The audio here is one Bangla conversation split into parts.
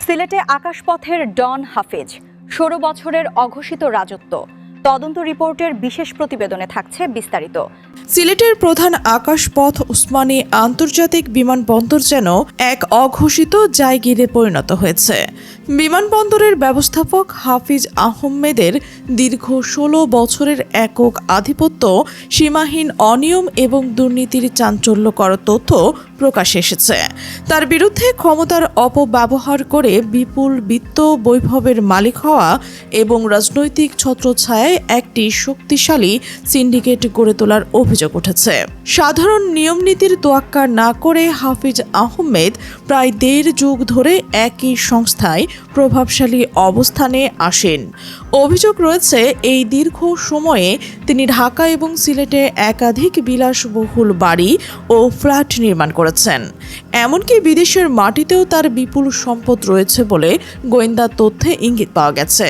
সিলেটে আকাশপথের ডন হাফিজ ১৬ বছরের অঘোষিত রাজত্ব। তদন্ত রিপোর্টের বিশেষ প্রতিবেদনে থাকছে বিস্তারিত। সিলেটের প্রধান আকাশপথ ওসমানী আন্তর্জাতিক বিমানবন্দর যেন এক অঘোষিত জায়গিরে পরিণত হয়েছে। বিমানবন্দরের ব্যবস্থাপক হাফিজ আহমেদের দীর্ঘ ১৬ বছরের একক আধিপত্য, সীমাহীন অনিয়ম এবং দুর্নীতির চাঞ্চল্যকর তথ্য প্রকাশে এসেছে। তার বিরুদ্ধে ক্ষমতার অপব্যবহার করে বিপুল বিত্ত বৈভবের মালিক হওয়া এবং রাজনৈতিক ছত্রছায়ায় একটি শক্তিশালী সিন্ডিকেট গড়ে তোলার অভিযোগ উঠেছে। সাধারণ নিয়মনীতির তোয়াক্কা না করে হাফিজ আহমেদ প্রায় ১.৫ যুগ ধরে একই সংস্থায় প্রভাবশালী অবস্থানে আসেন। অভিযোগ রয়েছে, এই দীর্ঘ সময়ে তিনি ঢাকা এবং সিলেটে একাধিক বিলাসবহুল বাড়ি ও ফ্ল্যাট নির্মাণ করেছেন। এমনকি বিদেশের মাটিতেও তার বিপুল সম্পদ রয়েছে বলে গোয়েন্দা তথ্যে ইঙ্গিত পাওয়া গেছে।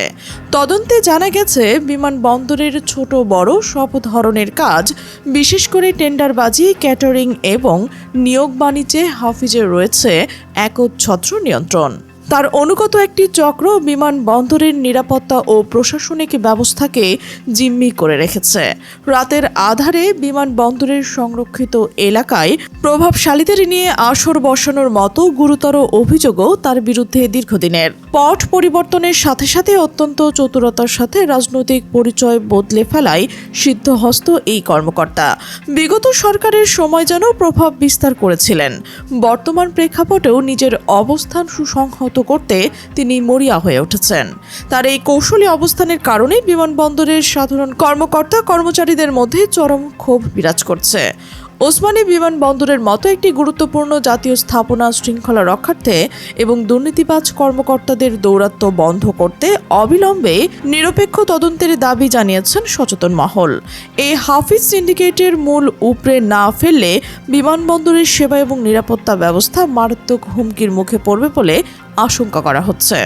তদন্তে জানা গেছে, বিমানবন্দরের ছোট বড় সব ধরনের কাজ, বিশেষ করে টেন্ডারবাজি, ক্যাটারিং এবং নিয়োগ বাণিজ্যে হাফিজের রয়েছে একচ্ছত্র নিয়ন্ত্রণ। তার অনুগত একটি চক্র বিমানবন্দরের নিরাপত্তা ও প্রশাসনিক ব্যবস্থাকে জিম্মি করে রেখেছে। রাতের আধারে বিমানবন্দরের সংরক্ষিত এলাকায় প্রভাবশালীদের নিয়ে আসর বসানোর মতো গুরুতর অভিযোগও তার বিরুদ্ধে দীর্ঘদিনের। পট পরিবর্তনের সাথে সাথে অত্যন্ত চতুরতার সাথে রাজনৈতিক পরিচয় বদলে ফেলায় সিদ্ধহস্ত এই কর্মকর্তা বিগত সরকারের সময় যেন প্রভাব বিস্তার করেছিলেন। বর্তমান প্রেক্ষাপটেও নিজের অবস্থান সুসংহত করতে তিনি মরিয়া হয়ে উঠেছেন। তার এই কৌশলী অবস্থানের কারণে বিমানবন্দরের সাধারণ কর্মচারীদের মধ্যে চরম ক্ষোভ বিরাজ করছে। ওসমানী বিমানবন্দরের মতো একটি গুরুত্বপূর্ণ জাতীয় স্থাপনা শৃঙ্খলা রক্ষার্থে এবং দুর্নীতিবাজ কর্মকর্তাদের দৌরাত্ম্য বন্ধ করতে অবিলম্বে নিরপেক্ষ তদন্তের দাবি জানিয়েছেন সচেতন মহল। এই হাফিজ সিন্ডিকেটের মূল উপড়ে না ফেললে বিমানবন্দরের সেবা এবং নিরাপত্তা ব্যবস্থা মারাত্মক হুমকির মুখে পড়বে বলে আশঙ্কা করা হচ্ছে।